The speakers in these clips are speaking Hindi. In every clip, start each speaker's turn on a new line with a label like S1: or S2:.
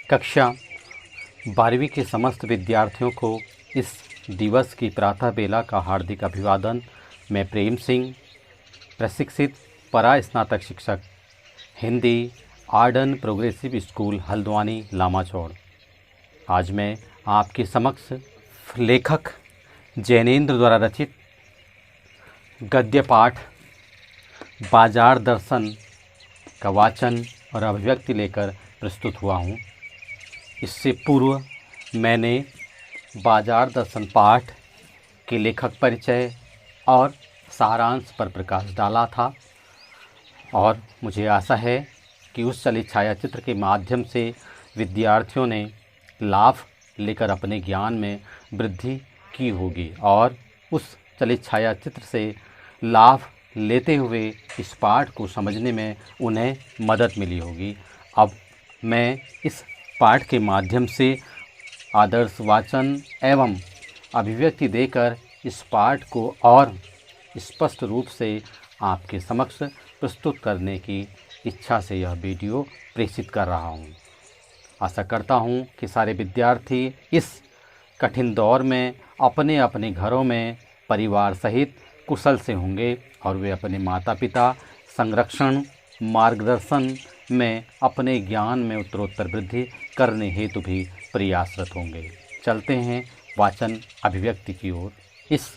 S1: कक्षा 12वीं के समस्त विद्यार्थियों को इस दिवस की प्रातः बेला का हार्दिक अभिवादन। मैं प्रेम सिंह, प्रशिक्षित परा स्नातक शिक्षक, Hindi Arden progressive school Haldwani Lamachaur. आज मैं आपके समक्ष लेखक जैनेन्द्र द्वारा रचित गद्य पाठ बाजार दर्शन का वाचन और अभिव्यक्ति लेकर प्रस्तुत हुआ हूँ। इससे पूर्व मैंने बाजार दर्शन पाठ के लेखक परिचय और सारांश पर प्रकाश डाला था और मुझे आशा है कि उस चलित छायाचित्र के माध्यम से विद्यार्थियों ने लाभ लेकर अपने ज्ञान में वृद्धि की होगी और उस चलित छायाचित्र से लाभ लेते हुए इस पाठ को समझने में उन्हें मदद मिली होगी। अब मैं इस पाठ के माध्यम से आदर्श वाचन एवं अभिव्यक्ति देकर इस पाठ को और स्पष्ट रूप से आपके समक्ष प्रस्तुत करने की इच्छा से यह वीडियो प्रेषित कर रहा हूँ। आशा करता हूँ कि सारे विद्यार्थी इस कठिन दौर में अपने अपने घरों में परिवार सहित कुशल से होंगे और वे अपने माता पिता संरक्षण मार्गदर्शन में अपने ज्ञान में उत्तरोत्तर वृद्धि करने हेतु भी प्रयासरत होंगे। चलते हैं वाचन अभिव्यक्ति की ओर। इस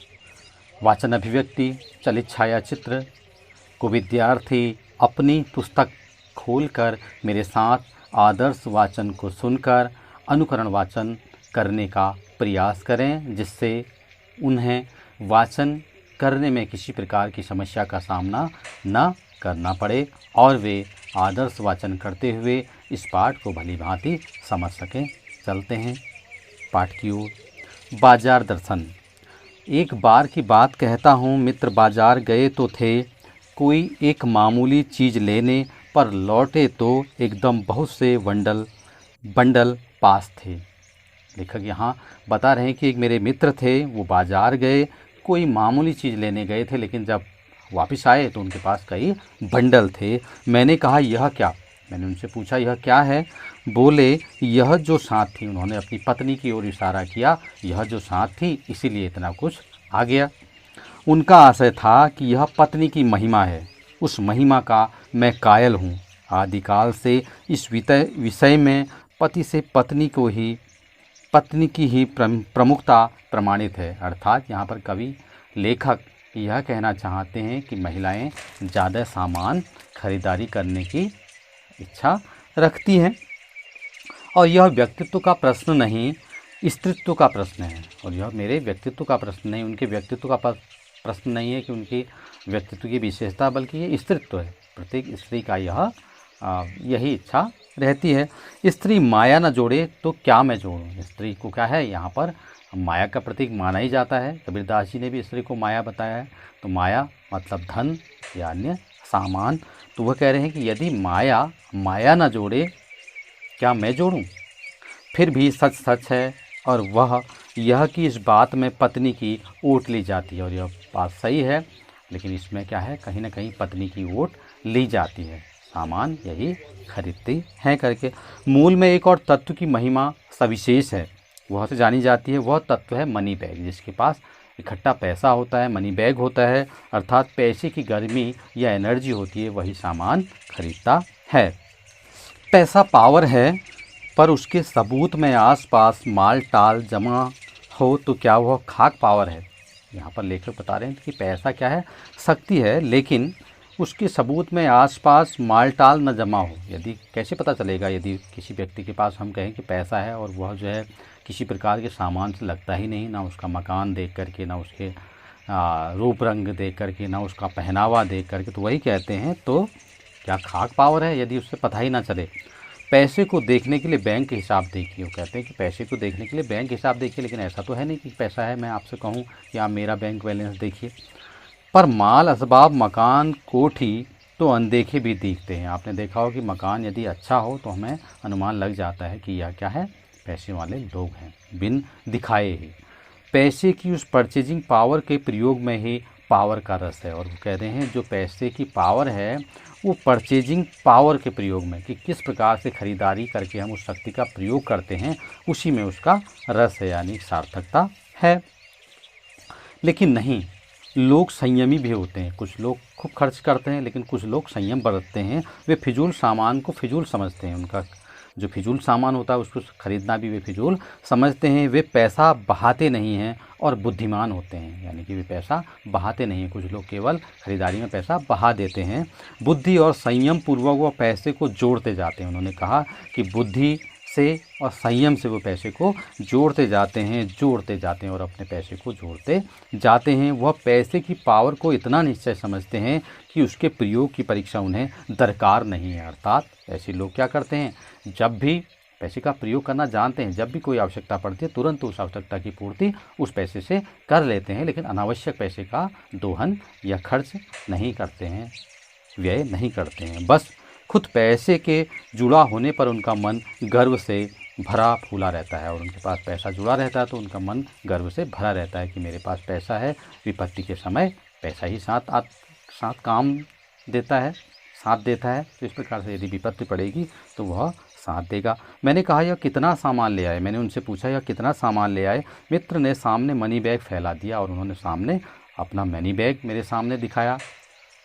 S1: वाचन अभिव्यक्ति चलित छायाचित्र को विद्यार्थी अपनी पुस्तक खोलकर मेरे साथ आदर्श वाचन को सुनकर अनुकरण वाचन करने का प्रयास करें, जिससे उन्हें वाचन करने में किसी प्रकार की समस्या का सामना न करना पड़े और वे आदर्श वाचन करते हुए इस पाठ को भली भांति समझ सकें। चलते हैं पाठ की ओर। बाजार दर्शन। एक बार की बात कहता हूँ, मित्र बाजार गए तो थे, कोई एक मामूली चीज़ लेने पर लौटे तो एकदम बहुत से बंडल पास थे। लेखक यहाँ बता रहे हैं कि एक मेरे मित्र थे, वो बाज़ार गए, कोई मामूली चीज़ लेने गए थे, लेकिन जब वापस आए तो उनके पास कई बंडल थे। मैंने कहा यह क्या? मैंने उनसे पूछा यह क्या है? बोले यह जो साथ थी, उन्होंने अपनी पत्नी की ओर इशारा किया, यह जो साथ थी इसीलिए इतना कुछ आ गया। उनका आशय था कि यह पत्नी की महिमा है, उस महिमा का मैं कायल हूँ। आदिकाल से इस विषय में पति से पत्नी की ही प्रमुखता प्रमाणित है। अर्थात यहाँ पर कवि लेखक यह कहना चाहते हैं कि महिलाएं ज़्यादा सामान खरीदारी करने की इच्छा रखती हैं और यह व्यक्तित्व का प्रश्न नहीं, स्त्रीत्व का प्रश्न है। और यह मेरे व्यक्तित्व का प्रश्न नहीं, उनके व्यक्तित्व का प्रश्न नहीं है कि उनकी व्यक्तित्व की विशेषता, बल्कि ये स्त्रीत्व है। प्रत्येक स्त्री का यही इच्छा रहती है। स्त्री माया न जोड़े तो क्या मैं जोड़ूं। स्त्री को क्या है, यहाँ पर माया का प्रतीक माना ही जाता है। कबीरदास जी ने भी स्त्री को माया बताया है। तो माया मतलब धन या अन्य सामान। तो वह कह रहे हैं कि यदि माया न जोड़े क्या मैं जोड़ूं। फिर भी सच सच है और वह यह कि इस बात में पत्नी की ओट ली जाती है। और यह बात सही है, लेकिन इसमें क्या है, कहीं ना कहीं पत्नी की ओट ली जाती है, सामान यही खरीदती हैं करके। मूल में एक और तत्व की महिमा सविशेष है, वह से जानी जाती है। वह तत्व है मनी बैग। जिसके पास इकट्ठा पैसा होता है, मनी बैग होता है, अर्थात पैसे की गर्मी या एनर्जी होती है, वही सामान खरीदता है। पैसा पावर है, पर उसके सबूत में आसपास माल टाल जमा हो तो क्या वह खाक पावर है। यहाँ पर लेखक बता रहे हैं कि पैसा क्या है, शक्ति है, लेकिन उसके सबूत में आसपास माल टाल न जमा हो। यदि कैसे पता चलेगा, यदि किसी व्यक्ति के पास हम कहें कि पैसा है और वह जो है किसी प्रकार के सामान से लगता ही नहीं, ना उसका मकान देख करके, ना उसके रूप रंग देख करके, ना उसका पहनावा देख करके, तो वही कहते हैं तो क्या खाक पावर है, यदि उससे पता ही ना चले। पैसे को देखने के लिए बैंक हिसाब देखिए। वो कहते हैं कि पैसे को देखने के लिए बैंक हिसाब देखिए, लेकिन ऐसा तो है नहीं कि पैसा है मैं आपसे कहूँ कि आप मेरा बैंक बैलेंस देखिए। पर माल असबाब मकान कोठी तो अनदेखे भी दिखते हैं। आपने देखा हो कि मकान यदि अच्छा हो तो हमें अनुमान लग जाता है कि यह क्या है, पैसे वाले लोग हैं, बिन दिखाए ही। पैसे की उस परचेजिंग पावर के प्रयोग में ही पावर का रस है। और वो कह रहे हैं जो पैसे की पावर है वो परचेजिंग पावर के प्रयोग में, कि किस प्रकार से खरीदारी करके हम उस शक्ति का प्रयोग करते हैं, उसी में उसका रस है, यानी सार्थकता है। लेकिन नहीं, लोग संयमी भी होते हैं। कुछ लोग खूब खर्च करते हैं, लेकिन कुछ लोग संयम बरतते हैं। वे फिजूल सामान को फिजूल समझते हैं। उनका जो फिजूल सामान होता है उसको ख़रीदना भी वे फिजूल समझते हैं। वे पैसा बहाते नहीं हैं और बुद्धिमान होते हैं, यानी कि वे पैसा बहाते नहीं हैं। कुछ लोग केवल खरीदारी में पैसा बहा देते हैं। बुद्धि और संयम पूर्वक वो पैसे को जोड़ते जाते हैं। उन्होंने कहा कि बुद्धि से और संयम से वो पैसे को जोड़ते जाते हैं और अपने पैसे को जोड़ते जाते हैं। वह पैसे की पावर को इतना निश्चय समझते हैं कि उसके प्रयोग की परीक्षा उन्हें दरकार नहीं है। अर्थात ऐसे लोग क्या करते हैं, जब भी पैसे का प्रयोग करना जानते हैं, जब भी कोई आवश्यकता पड़ती है तुरंत उस आवश्यकता की पूर्ति उस पैसे से कर लेते हैं, लेकिन अनावश्यक पैसे का दोहन या खर्च नहीं करते हैं, व्यय नहीं करते हैं। बस खुद पैसे के जुड़ा होने पर उनका मन गर्व से भरा फूला रहता है, और उनके पास पैसा जुड़ा रहता है तो उनका मन गर्व से भरा रहता है कि मेरे पास पैसा है। विपत्ति के समय पैसा ही साथ काम देता है, साथ देता है। तो इस प्रकार से यदि विपत्ति पड़ेगी तो वह साथ देगा। मैंने कहा यह कितना सामान ले आए, मैंने उनसे पूछा यह कितना सामान ले आए। मित्र ने सामने मनी बैग फैला दिया और उन्होंने सामने अपना मनी बैग मेरे सामने दिखाया,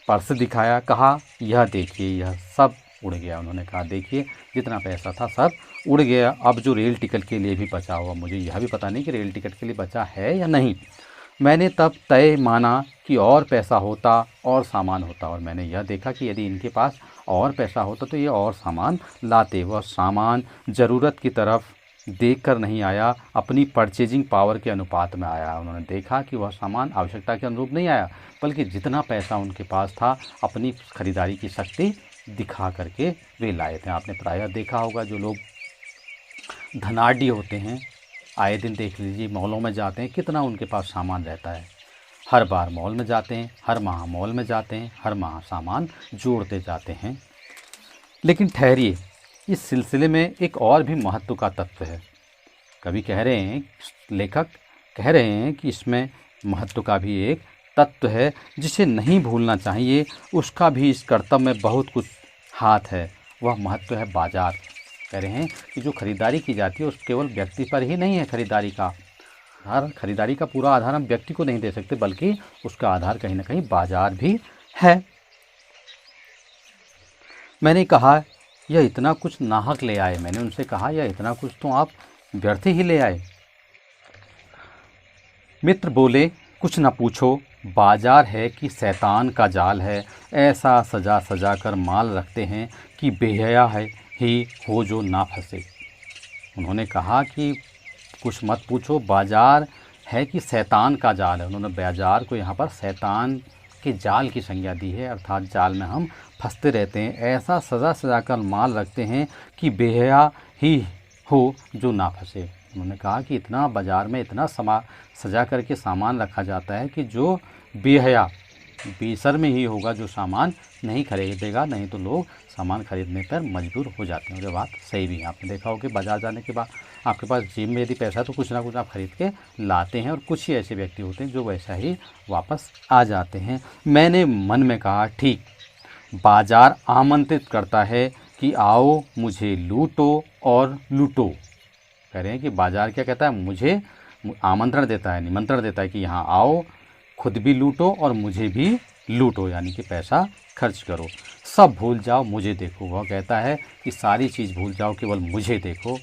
S1: पर्स दिखाया, कहा यह देखिए यह सब उड़ गया। उन्होंने कहा देखिए जितना पैसा था सब उड़ गया। अब जो रेल टिकट के लिए भी बचा हुआ, मुझे यह भी पता नहीं कि रेल टिकट के लिए बचा है या नहीं। मैंने तब तय माना कि और पैसा होता और सामान होता, और मैंने यह देखा कि यदि इनके पास और पैसा होता तो ये और सामान लाते। वह सामान ज़रूरत की तरफ देखकर नहीं आया, अपनी परचेजिंग पावर के अनुपात में आया। उन्होंने देखा कि वह सामान आवश्यकता के अनुरूप नहीं आया, बल्कि जितना पैसा उनके पास था अपनी खरीदारी की शक्ति दिखा करके वे लाए थे। आपने प्रायः देखा होगा जो लोग धनाढ़ी होते हैं, आए दिन देख लीजिए मॉलों में जाते हैं, कितना उनके पास सामान रहता है। हर बार मॉल में जाते हैं, हर माह मॉल में जाते हैं, हर माह सामान जोड़ते जाते हैं। लेकिन ठहरिए, इस सिलसिले में एक और भी महत्व का तत्व है। कवि कह रहे हैं, लेखक कह रहे हैं कि इसमें महत्व का भी एक तत्व है जिसे नहीं भूलना चाहिए। उसका भी इस कर्तव्य में बहुत कुछ हाथ है। वह महत्व है बाजार। कह रहे हैं कि जो खरीदारी की जाती है उस केवल व्यक्ति पर ही नहीं है। खरीदारी का पूरा आधार हम व्यक्ति को नहीं दे सकते, बल्कि उसका आधार कहीं ना कहीं बाजार भी है। मैंने कहा यह इतना कुछ नाहक ले आए। मैंने उनसे कहा यह इतना कुछ तो आप व्यर्थ ही ले आए। मित्र बोले कुछ न पूछो, बाजार है कि शैतान का जाल है। ऐसा सजा सजा कर माल रखते हैं कि बेहया है ही हो जो ना फंसे। उन्होंने कहा कि कुछ मत पूछो, बाजार है कि शैतान का जाल है। उन्होंने बाजार को यहाँ पर शैतान के जाल की संज्ञा दी है, अर्थात जाल में हम फंसते रहते हैं। ऐसा सजा सजा कर माल रखते हैं कि बेहया ही हो जो ना फंसे। उन्होंने कहा कि इतना बाज़ार में इतना सजा करके सामान रखा जाता है कि जो बेहया बेशर्म ही होगा जो सामान नहीं खरीदेगा, नहीं तो लोग सामान खरीदने पर मजबूर हो जाते हैं। और ये बात सही भी है। आपने देखा हो कि बाज़ार जाने के बाद आपके पास जेब में यदि पैसा है तो कुछ ना कुछ आप खरीद के लाते हैं, और कुछ ही ऐसे व्यक्ति होते हैं जो वैसा ही वापस आ जाते हैं। मैंने मन में कहा ठीक, बाज़ार आमंत्रित करता है कि आओ मुझे लूटो और लूटो। कह रहे हैं कि बाज़ार क्या कहता है, मुझे आमंत्रण देता है, निमंत्रण देता है कि यहाँ आओ, खुद भी लूटो और मुझे भी लूटो, यानी कि पैसा खर्च करो। सब भूल जाओ मुझे देखो। वह कहता है कि सारी चीज़ भूल जाओ, केवल मुझे देखो,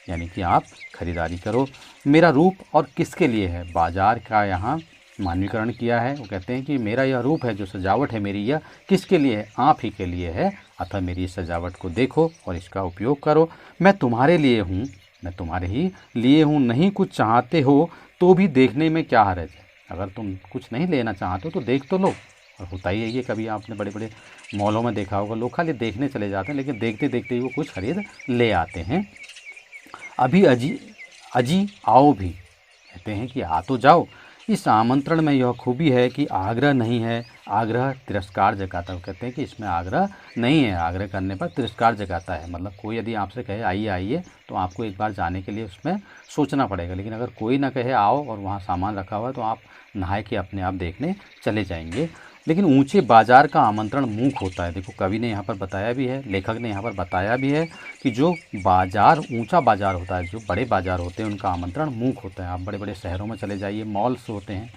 S1: यानी कि आप खरीदारी करो। मेरा रूप और किसके लिए है, बाज़ार का यहाँ मानवीकरण किया है। वो कहते हैं कि मेरा यह रूप है, जो सजावट है मेरी, यह किसके लिए है, आप ही के लिए है। अतः मेरी सजावट को देखो और इसका उपयोग करो। मैं तुम्हारे लिए हूँ, मैं तुम्हारे ही लिए हूँ। नहीं कुछ चाहते हो तो भी देखने में क्या हर्ज है। अगर तुम कुछ नहीं लेना चाहते हो तो देख तो लो। और होता ही है ये, कभी आपने बड़े बड़े मॉलों में देखा होगा, लोग खाली देखने चले जाते हैं, लेकिन देखते देखते ही वो कुछ खरीद ले आते हैं। अभी अजी आओ भी, कहते हैं कि आ तो जाओ। इस आमंत्रण में यह खूबी है कि आग्रह नहीं है, आग्रह तिरस्कार जगाता है। वो कहते हैं कि इसमें आग्रह नहीं है, आग्रह करने पर तिरस्कार जगाता है। मतलब कोई यदि आपसे कहे आइए आइए तो आपको एक बार जाने के लिए उसमें सोचना पड़ेगा, लेकिन अगर कोई ना कहे आओ और वहाँ सामान रखा हुआ है तो आप नहाए के अपने आप देखने चले जाएंगे। लेकिन ऊंचे बाजार का आमंत्रण मूक होता है। देखो कवि ने यहाँ पर बताया भी है, लेखक ने यहाँ पर बताया भी है कि जो बाजार ऊंचा बाजार होता है, जो बड़े बाजार होते हैं, उनका आमंत्रण मूक होता है। आप बड़े बड़े शहरों में चले जाइए, मॉल्स होते हैं,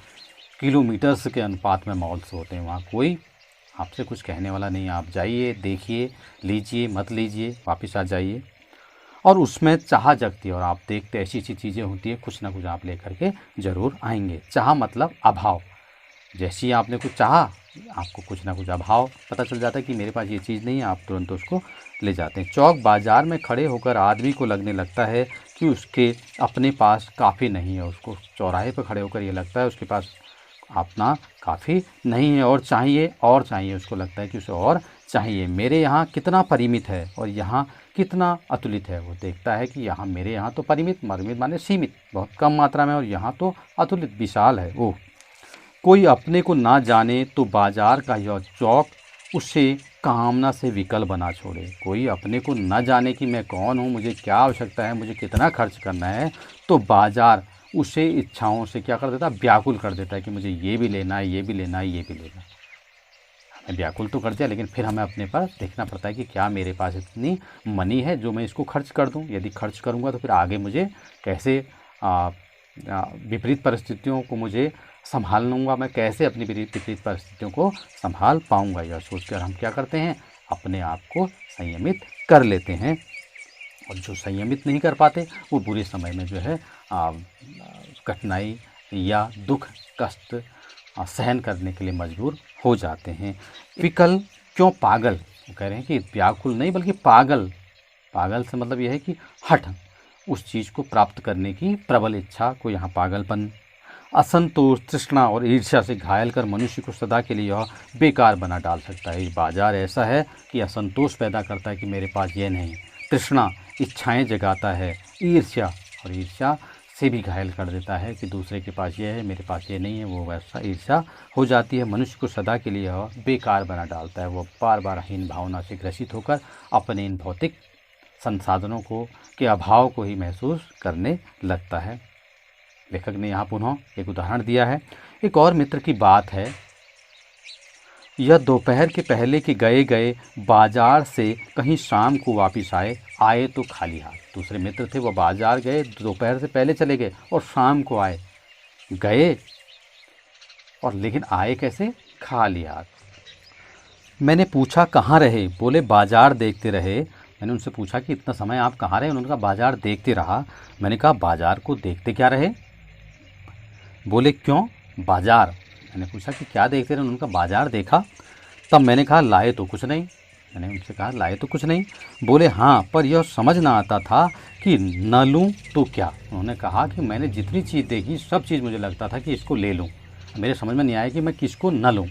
S1: किलोमीटर्स के अनुपात में मॉल्स होते हैं, वहाँ कोई आपसे कुछ कहने वाला नहीं है। आप जाइए, देखिए, लीजिए, मत लीजिए, वापस आ जाइए, और उसमें चाह जगती है और आप देखते ऐसी ऐसी चीज़ें होती है, कुछ ना कुछ आप लेकर के ज़रूर आएंगे। चाह मतलब अभाव, जैसे ही आपने कुछ चाहा, आपको कुछ ना कुछ अभाव पता चल जाता है कि मेरे पास ये चीज़ नहीं है, आप तुरंत उसको ले जाते हैं। चौक बाज़ार में खड़े होकर आदमी को लगने लगता है कि उसके अपने पास काफ़ी नहीं है। उसको चौराहे पर खड़े होकर ये लगता है उसके पास अपना काफ़ी नहीं है और चाहिए, उसको लगता है कि उसे और चाहिए। मेरे यहाँ कितना परिमित है और यहाँ कितना अतुलित है। वो देखता है कि यहाँ मेरे यहाँ तो परिमित माने सीमित, बहुत कम मात्रा में, और यहाँ तो अतुलित विशाल है। वो कोई अपने को ना जाने तो बाजार का यह चौक उसे कामना से विकल बना छोड़े। कोई अपने को न जाने कि मैं कौन हूँ, मुझे क्या आवश्यकता है, मुझे कितना खर्च करना है, तो बाजार उसे इच्छाओं से क्या कर देता है, व्याकुल कर देता है कि मुझे ये भी लेना है, ये भी लेना है, ये भी लेना है। हमें व्याकुल तो कर दिया, लेकिन फिर हमें अपने पर देखना पड़ता है कि क्या मेरे पास इतनी मनी है जो मैं इसको खर्च कर दूं। यदि खर्च करूंगा तो फिर आगे मुझे कैसे विपरीत परिस्थितियों को मुझे संभाल लूँगा, मैं कैसे अपनी विपरीत परिस्थितियों को संभाल पाऊँगा। यह सोचकर हम क्या करते हैं, अपने आप को संयमित कर लेते हैं। और जो संयमित नहीं कर पाते वो बुरे समय में जो है कठिनाई या दुख कष्ट सहन करने के लिए मजबूर हो जाते हैं। विकल क्यों, पागल, वो कह रहे हैं कि व्याकुल नहीं बल्कि पागल। पागल से मतलब यह है कि हठ, उस चीज़ को प्राप्त करने की प्रबल इच्छा को यहाँ पागलपन। असंतोष, तृष्णा और ईर्ष्या से घायल कर मनुष्य को सदा के लिए यह बेकार बना डाल सकता है। ये बाजार ऐसा है कि असंतोष पैदा करता है कि मेरे पास ये नहीं, तृष्णा इच्छाएं जगाता है, ईर्ष्या और ईर्ष्या से भी घायल कर देता है कि दूसरे के पास ये है, मेरे पास ये नहीं है। वो वैसा ईर्ष्या हो जाती है, मनुष्य को सदा के लिए यह बेकार बना डालता है। वो बार बार हीन भावना से ग्रसित होकर अपने इन भौतिक संसाधनों को के अभाव को ही महसूस करने लगता है। लेखक ने यहाँ पुनः एक उदाहरण दिया है। एक और मित्र की बात है, यह दोपहर के पहले के गए बाजार से कहीं शाम को वापस आए तो खाली हाथ। दूसरे मित्र थे, वो बाजार गए, दोपहर से पहले चले गए और शाम को आए, गए और लेकिन आए कैसे, खाली हाथ। मैंने पूछा कहाँ रहे, बोले बाजार देखते रहे। मैंने उनसे पूछा कि इतना समय आप कहाँ रहे, उन्होंने कहा बाजार देखते रहा। मैंने कहा बाजार को देखते क्या रहे, बोले क्यों, बाजार। मैंने पूछा कि क्या देखते रहे, उन्होंने कहा बाजार देखा। तब मैंने कहा लाए तो कुछ नहीं। मैंने उनसे कहा लाए तो कुछ नहीं। बोले हाँ, पर यह समझ ना आता था कि न लूँ तो क्या। उन्होंने कहा कि मैंने जितनी चीज़ देखी सब चीज़ मुझे लगता था कि इसको ले लूँ, मेरे समझ में नहीं आया कि मैं किसको न लूँ।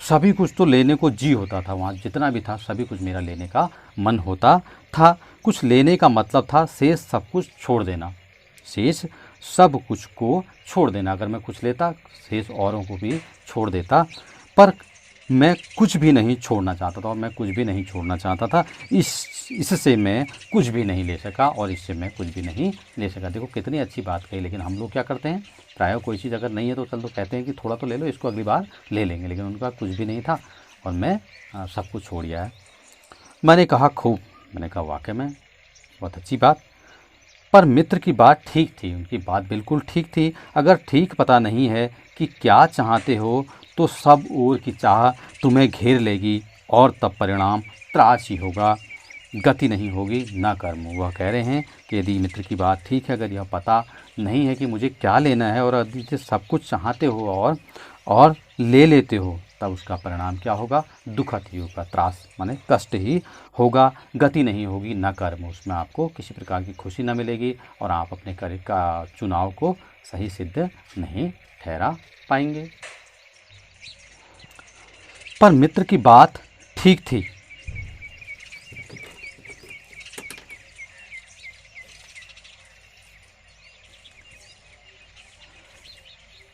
S1: सभी कुछ तो लेने को जी होता था, वहाँ जितना भी था सभी कुछ मेरा लेने का मन होता था। कुछ लेने का मतलब था शेष सब कुछ छोड़ देना, शेष सब कुछ को छोड़ देना। अगर मैं कुछ लेता शेष औरों को भी छोड़ देता, पर मैं कुछ भी नहीं छोड़ना चाहता था और मैं कुछ भी नहीं छोड़ना चाहता था। इससे मैं कुछ भी नहीं ले सका और इससे मैं कुछ भी नहीं ले सका। देखो कितनी अच्छी बात कही, लेकिन हम लोग क्या करते हैं, प्रायः कोई चीज़ अगर नहीं है तो चल तो कहते हैं कि थोड़ा तो ले लो, इसको अगली बार ले लेंगे, लेकिन उनका कुछ भी नहीं था और मैं सब कुछ छोड़ दिया है। मैंने कहा खूब, मैंने कहा वाकई में बहुत अच्छी बात। पर मित्र की बात ठीक थी, उनकी बात बिल्कुल ठीक थी। अगर ठीक पता नहीं है कि क्या चाहते हो तो सब ओर की चाह तुम्हें घेर लेगी और तब परिणाम त्रास ही होगा, गति नहीं होगी ना कर्म। वह कह रहे हैं कि यदि मित्र की बात ठीक है, अगर यह पता नहीं है कि मुझे क्या लेना है और यदि सब कुछ चाहते हो और ले लेते हो, तब उसका परिणाम क्या होगा, दुखद ही होगा, त्रास माने कष्ट ही होगा, गति नहीं होगी न कर्म। उसमें आपको किसी प्रकार की खुशी न मिलेगी और आप अपने कार्य का चुनाव को सही सिद्ध नहीं ठहरा पाएंगे। पर मित्र की बात ठीक थी।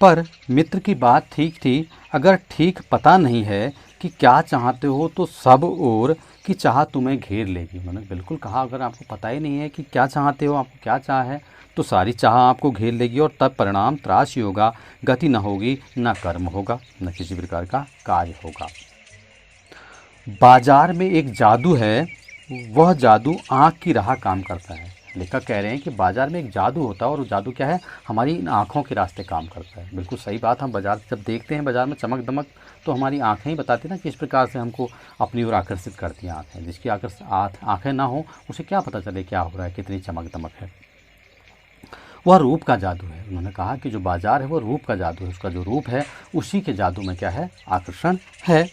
S1: पर मित्र की बात ठीक थी। अगर ठीक पता नहीं है कि क्या चाहते हो तो सब ओर कि चाह तुम्हें घेर लेगी। उन्होंने बिल्कुल कहा, अगर आपको पता ही नहीं है कि क्या चाहते हो, आपको क्या चाह है, तो सारी चाह आपको घेर लेगी और तब परिणाम त्रास ही होगा, गति न होगी, न कर्म होगा, न किसी प्रकार का कार्य होगा। बाजार में एक जादू है, वह जादू आँख की राह काम करता है। लेखक कह रहे हैं कि बाजार में एक जादू होता है और वो जादू क्या है, हमारी इन आँखों के रास्ते काम करता है। बिल्कुल सही बात। हम बाजार जब देखते हैं, बाजार में चमक दमक, तो हमारी आँखें ही बताती ना किस प्रकार से हमको अपनी ओर आकर्षित करती हैं आँखें। जिसकी आँखें ना हो उसे क्या पता चले क्या हो रहा है, कितनी चमक दमक है। वह रूप का जादू है। उन्होंने कहा कि जो बाजार है वो रूप का जादू है, उसका जो रूप है उसी के जादू में क्या है, आकर्षण है।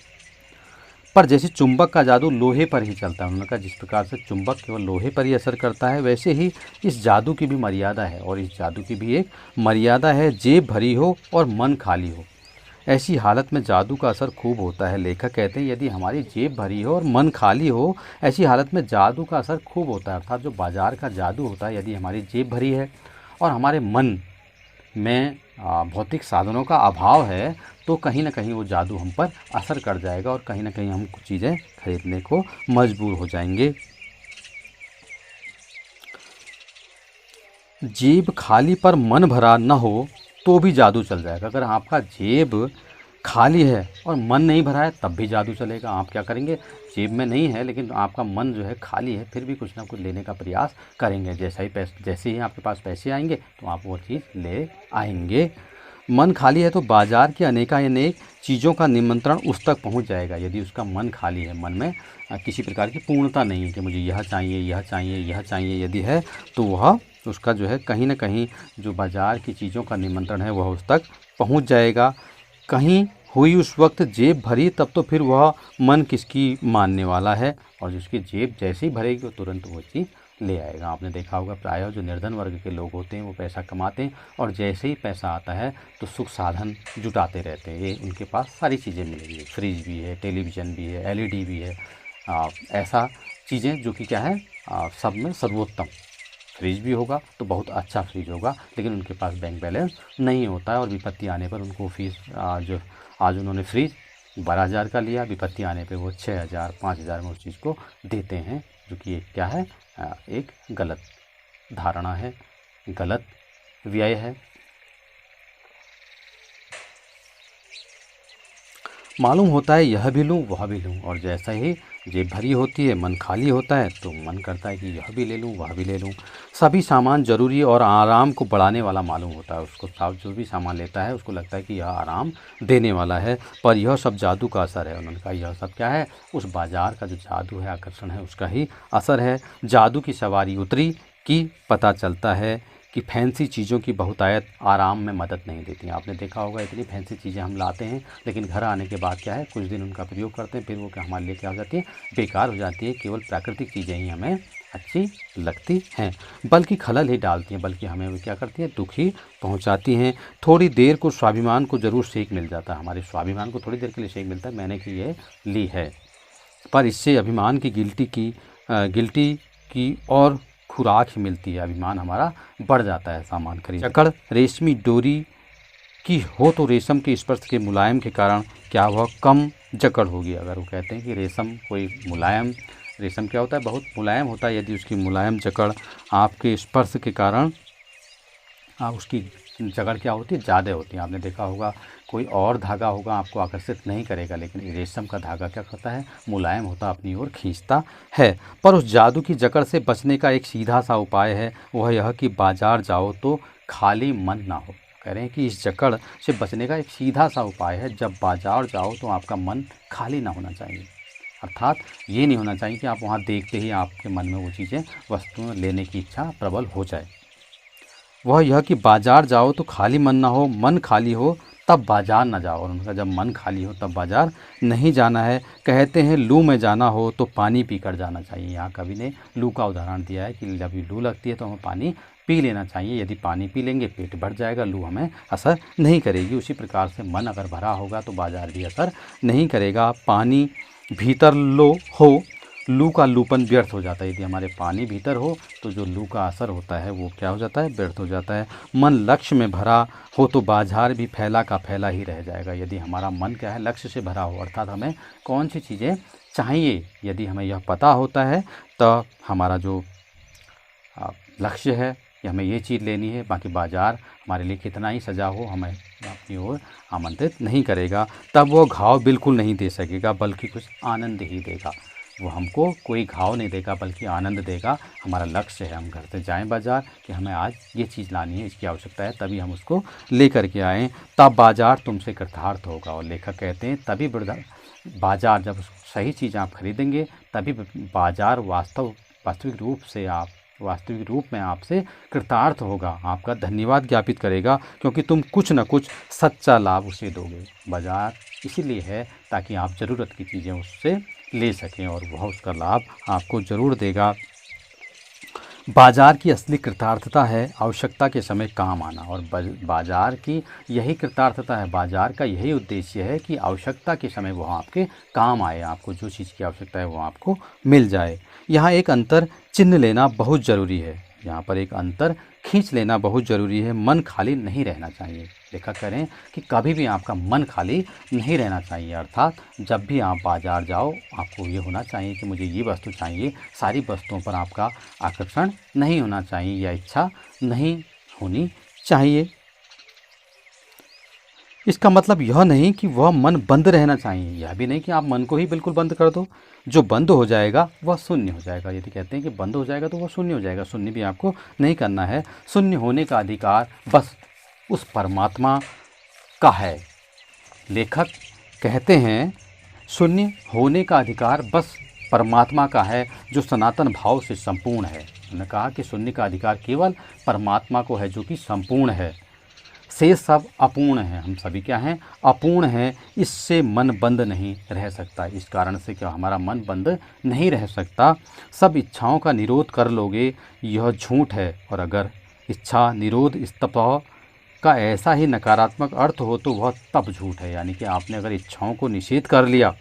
S1: पर जैसे चुंबक का जादू लोहे पर ही चलता है, उन्होंने कहा जिस प्रकार से चुंबक केवल लोहे पर ही असर करता है, वैसे ही इस जादू की भी मर्यादा है। और इस जादू की भी एक मर्यादा है, जेब भरी हो और मन खाली हो, ऐसी हालत में जादू का असर खूब होता है। लेखक कहते हैं यदि हमारी जेब भरी हो और मन खाली हो, ऐसी हालत में जादू का असर खूब होता है। अर्थात जो बाजार का जादू होता है, यदि हमारी जेब भरी है और हमारे मन में भौतिक साधनों का अभाव है, तो कहीं ना कहीं वो जादू हम पर असर कर जाएगा और कहीं ना कहीं हम कुछ चीज़ें खरीदने को मजबूर हो जाएंगे। जेब खाली पर मन भरा न हो तो भी जादू चल जाएगा। अगर आपका जेब खाली है और मन नहीं भरा है, तब भी जादू चलेगा। आप क्या करेंगे, जेब में नहीं है लेकिन आपका मन जो है खाली है, फिर भी कुछ ना कुछ लेने का प्रयास करेंगे। जैसे ही आपके पास पैसे आएंगे तो आप वो चीज़ ले आएंगे। मन खाली है तो बाजार की अनेकानेक चीज़ों का निमंत्रण उस तक पहुंच जाएगा। यदि उसका मन खाली है, मन में किसी प्रकार की पूर्णता नहीं है कि मुझे यह चाहिए, यह चाहिए, यह चाहिए, यदि है तो वह उसका जो है कहीं ना कहीं जो बाजार की चीज़ों का निमंत्रण है वह उस तक पहुंच जाएगा। कहीं हुई उस वक्त जेब भरी, तब तो फिर वह मन किसकी मानने वाला है। और जिसकी जेब जैसे ही भरेगी वो तुरंत वो चीज़ ले आएगा। आपने देखा होगा प्रायः जो निर्धन वर्ग के लोग होते हैं वो पैसा कमाते हैं और जैसे ही पैसा आता है तो सुख साधन जुटाते रहते हैं। ये उनके पास सारी चीज़ें मिलेगी, फ्रिज भी है, टेलीविज़न भी है, एलईडी भी है, ऐसा चीज़ें जो कि क्या है, सब में सर्वोत्तम। फ्रिज भी होगा तो बहुत अच्छा फ्रिज होगा, लेकिन उनके पास बैंक बैलेंस नहीं होता है और विपत्ति आने पर उनको फीस जो आज उन्होंने फ्रिज 12,000 का लिया, विपत्ति आने पे वो 6,000 5,000 में उस चीज़ को देते हैं, जो कि एक क्या है, एक गलत धारणा है, गलत व्यय है। मालूम होता है यह भी लूँ वह भी लूँ, और जैसा ही जेब भरी होती है, मन खाली होता है तो मन करता है कि यह भी ले लूँ वह भी ले लूँ। सभी सामान ज़रूरी और आराम को बढ़ाने वाला मालूम होता है उसको। जो भी सामान लेता है उसको लगता है कि यह आराम देने वाला है, पर यह सब जादू का असर है। उन्होंने कहा यह सब क्या है, उस बाजार का जो जादू है, आकर्षण है, उसका ही असर है। जादू की सवारी उतरी कि पता चलता है कि फैंसी चीज़ों की बहुतायत आराम में मदद नहीं देती। आपने देखा होगा इतनी फैंसी चीज़ें हम लाते हैं, लेकिन घर आने के बाद क्या है, कुछ दिन उनका प्रयोग करते हैं, फिर वो क्या हमारे लिए क्या हो जाती है, बेकार हो जाती है। केवल प्राकृतिक चीज़ें ही हमें अच्छी लगती हैं, बल्कि खलल ही डालती हैं, बल्कि हमें वो क्या करती हैं, दुख ही पहुँचाती हैं। थोड़ी देर को स्वाभिमान को ज़रूर सेक मिल जाता है, हमारे स्वाभिमान को थोड़ी देर के लिए सेक मिलता है, मैंने कि ये ली है, पर इससे अभिमान की गिल्टी की और खुराक ही मिलती है। अभिमान हमारा बढ़ जाता है सामान खरीद। जकड़ रेशमी डोरी की हो तो रेशम के स्पर्श के मुलायम के कारण क्या वह कम जकड़ होगी। अगर वो कहते हैं कि रेशम कोई मुलायम, रेशम क्या होता है, बहुत मुलायम होता है, यदि उसकी मुलायम जकड़ आपके स्पर्श के कारण उसकी जकड़ क्या होती है, ज़्यादा होती है। आपने देखा होगा कोई और धागा होगा आपको आकर्षित नहीं करेगा, लेकिन रेशम का धागा क्या करता है, मुलायम होता, अपनी ओर खींचता है। पर उस जादू की जकड़ से बचने का एक सीधा सा उपाय है, वह यह कि बाजार जाओ तो खाली मन ना हो। कह रहे हैं कि इस जकड़ से बचने का एक सीधा सा उपाय है, जब बाजार जाओ तो आपका मन खाली ना होना चाहिए। अर्थात ये नहीं होना चाहिए कि आप वहाँ देखते ही आपके मन में वो चीज़ें, वस्तुएं लेने की इच्छा प्रबल हो जाए। वह यह कि बाजार जाओ तो खाली मन ना हो, मन खाली हो तब बाजार ना जाओ। और उनका जब मन खाली हो तब बाजार नहीं जाना है। कहते हैं लू में जाना हो तो पानी पीकर जाना चाहिए। यहाँ कवि ने लू का उदाहरण दिया है कि जब लू लगती है तो हमें पानी पी लेना चाहिए। यदि पानी पी लेंगे पेट भर जाएगा, लू हमें असर नहीं करेगी। उसी प्रकार से मन अगर भरा होगा तो बाजार भी असर नहीं करेगा। पानी भीतर लो हो, लू का लूपन व्यर्थ हो जाता है। यदि हमारे पानी भीतर हो तो जो लू का असर होता है वो क्या हो जाता है, व्यर्थ हो जाता है। मन लक्ष्य में भरा हो तो बाजार भी फैला का फैला ही रह जाएगा। यदि हमारा मन क्या है, लक्ष्य से भरा हो, अर्थात हमें कौन सी चीज़ें चाहिए। यदि हमें यह पता होता है तो हमारा जो लक्ष्य है कि हमें ये चीज़ लेनी है, बाकी बाज़ार हमारे लिए कितना ही सजा हो हमें अपनी ओर आमंत्रित नहीं करेगा, तब वो घाव बिल्कुल नहीं दे सकेगा, बल्कि कुछ आनंद ही देगा। वो हमको कोई घाव नहीं देगा बल्कि आनंद देगा। हमारा लक्ष्य है हम घर से जाएं बाज़ार कि हमें आज ये चीज़ लानी है, इसकी आवश्यकता है, तभी हम उसको लेकर के आएँ, तब बाज़ार तुमसे कृतार्थ होगा। और लेखक कहते हैं तभी बाज़ार, जब सही चीज़ आप खरीदेंगे तभी बाज़ार वास्तविक रूप में आपसे कृतार्थ होगा, आपका धन्यवाद ज्ञापित करेगा, क्योंकि तुम कुछ न कुछ सच्चा लाभ उसे दोगे। बाज़ार इसीलिए है ताकि आप ज़रूरत की चीज़ें उससे ले सकें और वह उसका लाभ आपको ज़रूर देगा। बाज़ार की असली कृतार्थता है आवश्यकता के समय काम आना, और बाज़ार की यही कृतार्थता है, बाज़ार का यही उद्देश्य है कि आवश्यकता के समय वह आपके काम आए, आपको जो चीज़ की आवश्यकता है वो आपको मिल जाए। यहाँ एक अंतर चिन्ह लेना बहुत ज़रूरी है, यहाँ पर एक अंतर खींच लेना बहुत ज़रूरी है। मन खाली नहीं रहना चाहिए। लेखक करें कि कभी भी आपका मन खाली नहीं रहना चाहिए, अर्थात जब भी आप बाज़ार जाओ आपको ये होना चाहिए कि मुझे ये वस्तु चाहिए। सारी वस्तुओं पर आपका आकर्षण नहीं होना चाहिए या इच्छा नहीं होनी चाहिए। इसका मतलब यह नहीं कि वह मन बंद रहना चाहिए, यह भी नहीं कि आप मन को ही बिल्कुल बंद कर दो। जो बंद हो जाएगा वह शून्य हो जाएगा। यदि कहते हैं कि बंद हो जाएगा तो वह शून्य हो जाएगा, शून्य भी आपको नहीं करना है। शून्य होने का अधिकार बस उस परमात्मा का है। लेखक कहते हैं शून्य होने का अधिकार बस परमात्मा का है, जो सनातन भाव से संपूर्ण है। उन्होंने कहा कि शून्य का अधिकार केवल परमात्मा को है, जो कि संपूर्ण है। से सब अपूर्ण है, हम सभी क्या हैं? अपूर्ण हैं। इससे मन बंद नहीं रह सकता। इस कारण से क्या हमारा मन बंद नहीं रह सकता। सब इच्छाओं का निरोध कर लोगे, यह झूठ है। और अगर इच्छा निरोध स्तपह का ऐसा ही नकारात्मक अर्थ हो तो वह तब झूठ है। यानी कि आपने अगर इच्छाओं को निषेध कर लिया,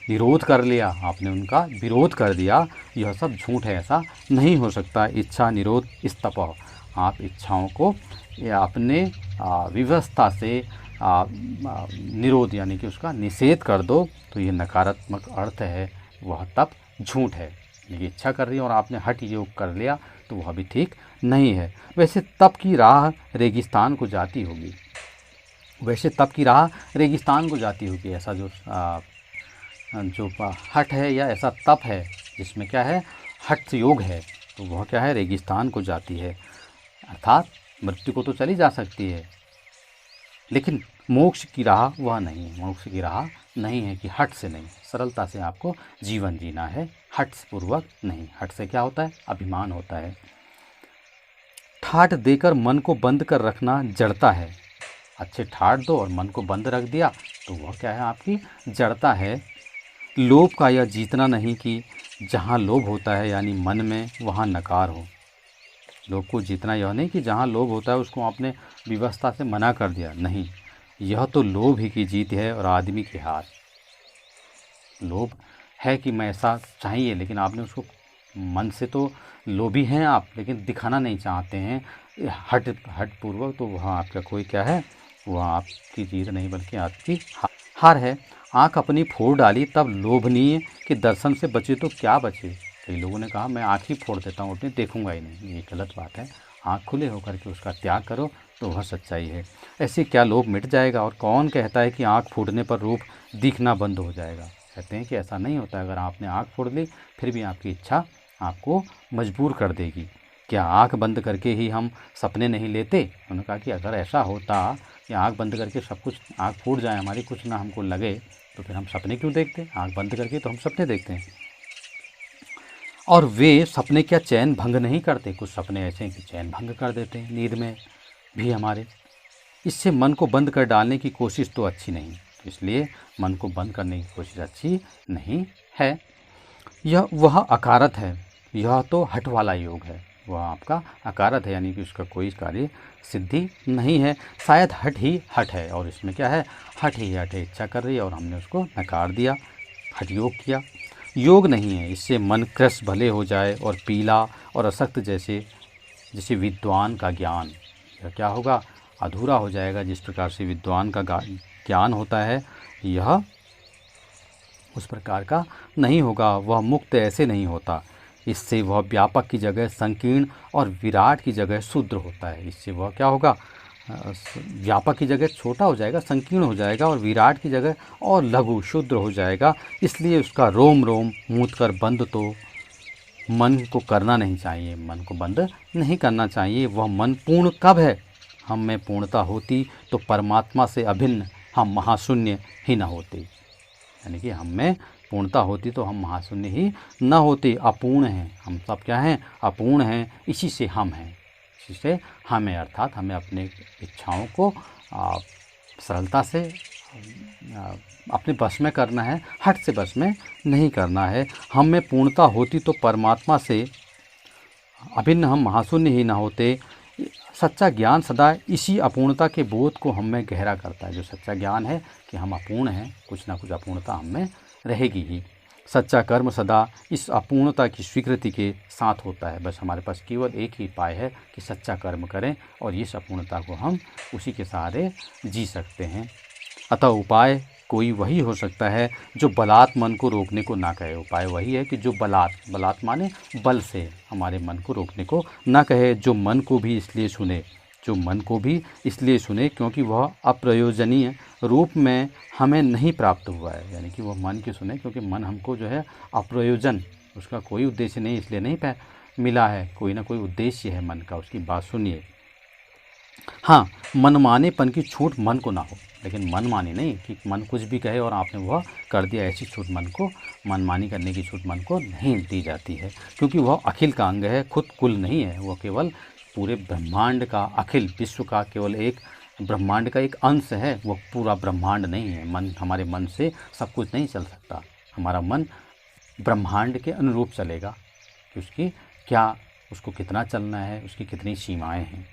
S1: निरोध कर लिया, आपने उनका विरोध कर दिया, यह सब झूठ है, ऐसा नहीं हो सकता। इच्छा निरोध स्तपह, आप इच्छाओं को अपने व्यवस्था से निरोध यानी कि उसका निषेध कर दो, तो ये नकारात्मक अर्थ है, वह तब झूठ है। ये इच्छा कर रही है और आपने हठ योग कर लिया तो वह भी ठीक नहीं है। वैसे तप की राह रेगिस्तान को जाती होगी, ऐसा जो हठ है या ऐसा तप है जिसमें क्या है, हठ योग है, तो वह क्या है, रेगिस्तान को जाती है। अर्थात मृत्यु को तो चली जा सकती है, लेकिन मोक्ष की राह वह नहीं है। मोक्ष की राह नहीं है कि हठ से नहीं, सरलता से आपको जीवन जीना है, हठ पूर्वक नहीं। हठ से क्या होता है? अभिमान होता है। ठाठ देकर मन को बंद कर रखना जड़ता है। अच्छे ठाठ दो और मन को बंद रख दिया तो वह क्या है, आपकी जड़ता है। लोभ का यह जीतना नहीं कि जहाँ लोभ होता है यानी मन में, वहाँ नकार हो। लोभ को जीतना यह नहीं कि जहाँ लोभ होता है उसको आपने व्यवस्था से मना कर दिया, नहीं, यह तो लोभ ही की जीत है और आदमी की हार। लोभ है कि मैं ऐसा चाहिए, लेकिन आपने उसको मन से तो लोभी हैं आप, लेकिन दिखाना नहीं चाहते हैं हट पूर्वक, तो वह आपका कोई क्या है, वह आपकी जीत नहीं बल्कि आपकी हार है। आँख अपनी फोड़ डाली तब लोभनीय कि दर्शन से बचे तो क्या बचे। कई लोगों ने कहा मैं आँख ही फोड़ देता हूँ, अपने देखूंगा ही नहीं, ये गलत बात है। आँख खुले होकर के उसका त्याग करो तो वह सच्चाई है। ऐसे क्या लोभ मिट जाएगा। और कौन कहता है कि आँख फूटने पर रूप दिखना बंद हो जाएगा। कहते हैं कि ऐसा नहीं होता। अगर आपने आँख फोड़ ली फिर भी आपकी इच्छा आपको मजबूर कर देगी। क्या आँख बंद करके ही हम सपने नहीं लेते? उन्होंने कहा कि अगर ऐसा होता कि आँख बंद करके सब कुछ, आँख फूट जाए हमारी, कुछ ना हमको लगे, तो फिर हम सपने क्यों देखते? आँख बंद करके तो हम सपने देखते हैं। और वे सपने क्या चैन भंग नहीं करते? कुछ सपने ऐसे हैं कि चैन भंग कर देते हैं नींद में भी हमारे। इससे मन को बंद कर डालने की कोशिश तो अच्छी नहीं, इसलिए मन को बंद करने की कोशिश अच्छी नहीं है। यह वह अकारत है, यह तो हठ वाला योग है, वह आपका अकारत है, यानी कि उसका कोई कार्य सिद्धि नहीं है। शायद हठ ही हठ है, और इसमें क्या है, हठ ही हठ है, इच्छा कर रही है और हमने उसको नकार दिया, हठ योग किया। योग नहीं है, इससे मन कृश भले हो जाए और पीला और असक्त जैसे विद्वान का ज्ञान, यह क्या होगा, अधूरा हो जाएगा। जिस प्रकार से विद्वान का ज्ञान होता है, यह उस प्रकार का नहीं होगा। वह मुक्त ऐसे नहीं होता। इससे वह व्यापक की जगह संकीर्ण और विराट की जगह शूद्र होता है। इससे वह क्या होगा, व्यापक की जगह छोटा हो जाएगा, संकीर्ण हो जाएगा, और विराट की जगह और लघु शूद्र हो जाएगा। इसलिए उसका रोम रोम मूत कर बंद तो मन को करना नहीं चाहिए, मन को बंद नहीं करना चाहिए। वह मन पूर्ण कब है? हम में पूर्णता होती तो परमात्मा से अभिन्न हम महाशून्य ही न होते। यानी कि हम में पूर्णता होती तो हम महाशून्य ही न होते। अपूर्ण हैं हम सब, क्या हैं? अपूर्ण हैं। इसी से हम हैं, इसी से हमें, अर्थात हमें अपने इच्छाओं को सरलता से अपने बस में करना है, हट से बस में नहीं करना है। हम में पूर्णता होती तो परमात्मा से अभिन्न हम महाशून्य ही न होते। सच्चा ज्ञान सदा इसी अपूर्णता के बोध को हम में गहरा करता है। जो सच्चा ज्ञान है कि हम अपूर्ण हैं, कुछ ना कुछ अपूर्णता हम में रहेगी ही। सच्चा कर्म सदा इस अपूर्णता की स्वीकृति के साथ होता है। बस हमारे पास केवल एक ही उपाय है कि सच्चा कर्म करें और इस अपूर्णता को हम उसी के सहारे जी सकते हैं। अतः उपाय कोई वही हो सकता है जो बलात् मन को रोकने को ना कहे। उपाय वही है कि जो बलात् माने बल से हमारे मन को रोकने को ना कहे। जो मन को भी इसलिए सुने क्योंकि वह अप्रयोजनीय रूप में हमें नहीं प्राप्त हुआ है। यानी कि वह मन की सुने क्योंकि मन हमको जो है अप्रयोजन, उसका कोई उद्देश्य नहीं, इसलिए नहीं मिला है। कोई ना कोई उद्देश्य है मन का, उसकी बात सुनिए। हाँ, मनमानेपन की छूट मन को ना हो, लेकिन मनमानी नहीं कि मन कुछ भी कहे और आपने वह कर दिया, ऐसी छूट मन को, मनमानी करने की छूट मन को नहीं दी जाती है। क्योंकि वह अखिल का अंग है, खुद कुल नहीं है। वह केवल पूरे ब्रह्मांड का, अखिल विश्व का केवल एक ब्रह्मांड का एक अंश है, वह पूरा ब्रह्मांड नहीं है। मन, हमारे मन से सब कुछ नहीं चल सकता। हमारा मन ब्रह्मांड के अनुरूप चलेगा कि उसको कितना चलना है, उसकी कितनी सीमाएं हैं।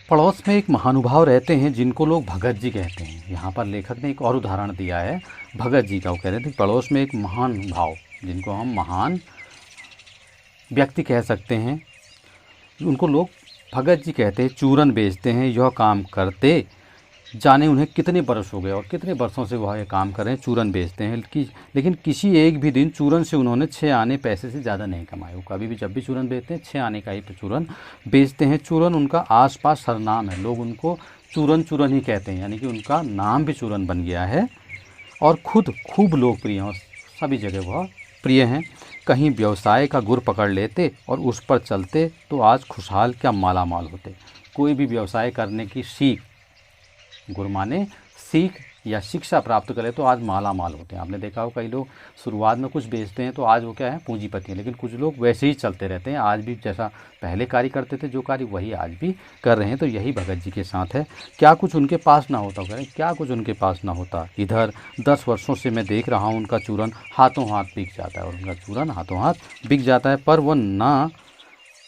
S1: पड़ोस में एक महानुभाव रहते हैं जिनको लोग भगत जी कहते हैं। यहाँ पर लेखक ने एक और उदाहरण दिया है भगत जी का। वो कह रहे थे पड़ोस में एक महान भाव, जिनको हम महान व्यक्ति कह सकते हैं, उनको लोग भगत जी कहते हैं। चूरन बेचते हैं, यह काम करते जाने उन्हें कितने बरस हो गए और कितने बरसों से वह ये काम कर रहे हैं, चूरन बेचते हैं। लेकिन किसी एक भी दिन चूरन से उन्होंने 6 आने पैसे से ज़्यादा नहीं कमाए। वो कभी भी जब भी चूरन बेचते हैं 6 आने का ही चूरन बेचते हैं। चूरन उनका आसपास सरनाम है, लोग उनको चूरन चूरन ही कहते हैं। यानी कि उनका नाम भी चूरन बन गया है और खुद खूब लोकप्रिय हैं, सभी जगह वह प्रिय हैं। कहीं व्यवसाय का गुर पकड़ लेते और उस पर चलते तो आज खुशहाल क्या माला माल होते। कोई भी व्यवसाय करने की सीख, गुर माने सीख या शिक्षा प्राप्त करें तो आज माला माल होते हैं। आपने देखा हो कई लोग शुरुआत में कुछ बेचते हैं तो आज वो क्या है, पूंजीपति हैं। लेकिन कुछ लोग वैसे ही चलते रहते हैं, आज भी जैसा पहले कार्य करते थे जो कार्य वही आज भी कर रहे हैं। तो यही भगत जी के साथ है। क्या कुछ उनके पास ना होता, करें क्या कुछ उनके पास ना होता। इधर 10 वर्षों से मैं देख रहा हूँ उनका चूरन हाथों हाथ बिक जाता है, और उनका चूरन हाथों हाथ बिक जाता है।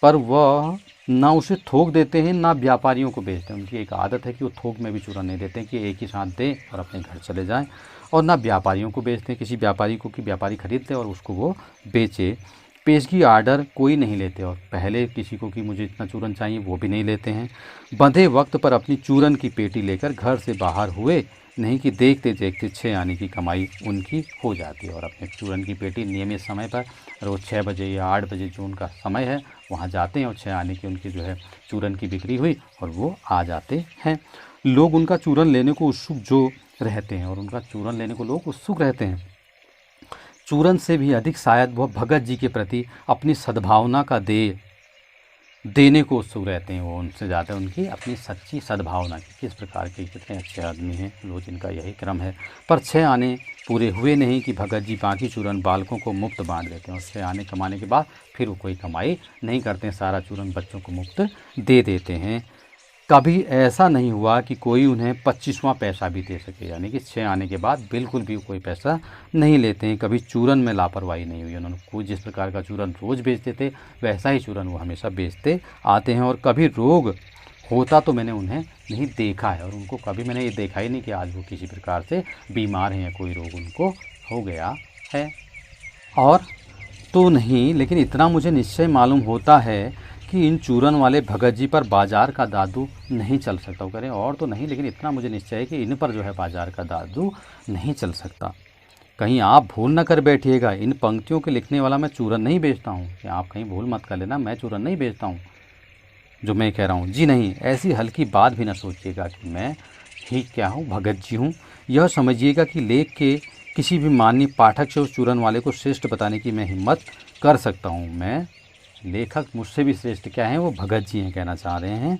S1: पर वह ना उसे थोक देते हैं, ना व्यापारियों को बेचते हैं। उनकी एक आदत है कि वो थोक में भी चूरन नहीं देते हैं कि एक ही साथ दें और अपने घर चले जाएं। और ना व्यापारियों को बेचते हैं, किसी व्यापारी को कि व्यापारी खरीद ले और उसको वो बेचे। पेशगी आर्डर कोई नहीं लेते, और पहले किसी को कि मुझे इतना चूरन चाहिए वो भी नहीं लेते हैं। बंधे वक्त पर अपनी चूरन की पेटी लेकर घर से बाहर हुए, नहीं कि देखते देखते 6 आने की कमाई उनकी हो जाती है। और अपने चूरन की पेटी नियमित समय पर रोज़ 6 बजे या 8 बजे जो उनका समय है वहाँ जाते हैं और 6 आने की उनकी जो है चूरन की बिक्री हुई और वो आ जाते हैं। लोग उनका चूरन लेने को उत्सुक जो रहते हैं, और उनका चूरन लेने को लोग उत्सुक रहते हैं। चूरन से भी अधिक शायद वह भगत जी के प्रति अपनी सद्भावना का देने को उत्सुक रहते हैं। वो उनसे ज़्यादा उनकी अपनी सच्ची सद्भावना की, किस प्रकार के कितने अच्छे आदमी हैं, रोज़ इनका यही क्रम है। पर 6 आने पूरे हुए नहीं कि भगत जी बाकी चूरन बालकों को मुफ्त बांट देते हैं, और 6 आने कमाने के बाद फिर वो कोई कमाई नहीं करते हैं, सारा चूरन बच्चों को मुफ्त दे देते हैं। कभी ऐसा नहीं हुआ कि कोई उन्हें 25वां पैसा भी दे सके। यानी कि 6 आने के बाद बिल्कुल भी कोई पैसा नहीं लेते हैं। कभी चूरन में लापरवाही नहीं हुई। उन्होंने कोई जिस प्रकार का चूरन रोज़ बेचते थे वैसा ही चूरन वो हमेशा बेचते आते हैं। और कभी रोग होता तो मैंने उन्हें नहीं देखा है, और उनको कभी मैंने ये देखा ही नहीं कि आज वो किसी प्रकार से बीमार हैं या कोई रोग उनको हो गया है। और तो नहीं, लेकिन इतना मुझे निश्चय मालूम होता है कि इन चूरन वाले भगत जी पर बाजार का दादू नहीं चल सकता। वो करें और तो नहीं, लेकिन इतना मुझे निश्चय है कि इन पर जो है बाजार का दादू नहीं चल सकता। कहीं आप भूल न कर बैठिएगा, इन पंक्तियों के लिखने वाला मैं चूरन नहीं बेचता हूँ, कि आप कहीं भूल मत कर लेना, मैं चूरन नहीं बेचता हूँ जो मैं कह रहा हूँ। जी नहीं, ऐसी हल्की बात भी ना सोचिएगा कि मैं ही क्या हूँ, भगत जी हूँ। यह समझिएगा कि लेख के किसी भी माननीय पाठक से उस चूरन वाले को श्रेष्ठ बताने की मैं हिम्मत कर सकता हूँ। मैं लेखक मुझसे भी श्रेष्ठ क्या हैं, वो भगत जी हैं कहना चाह रहे हैं।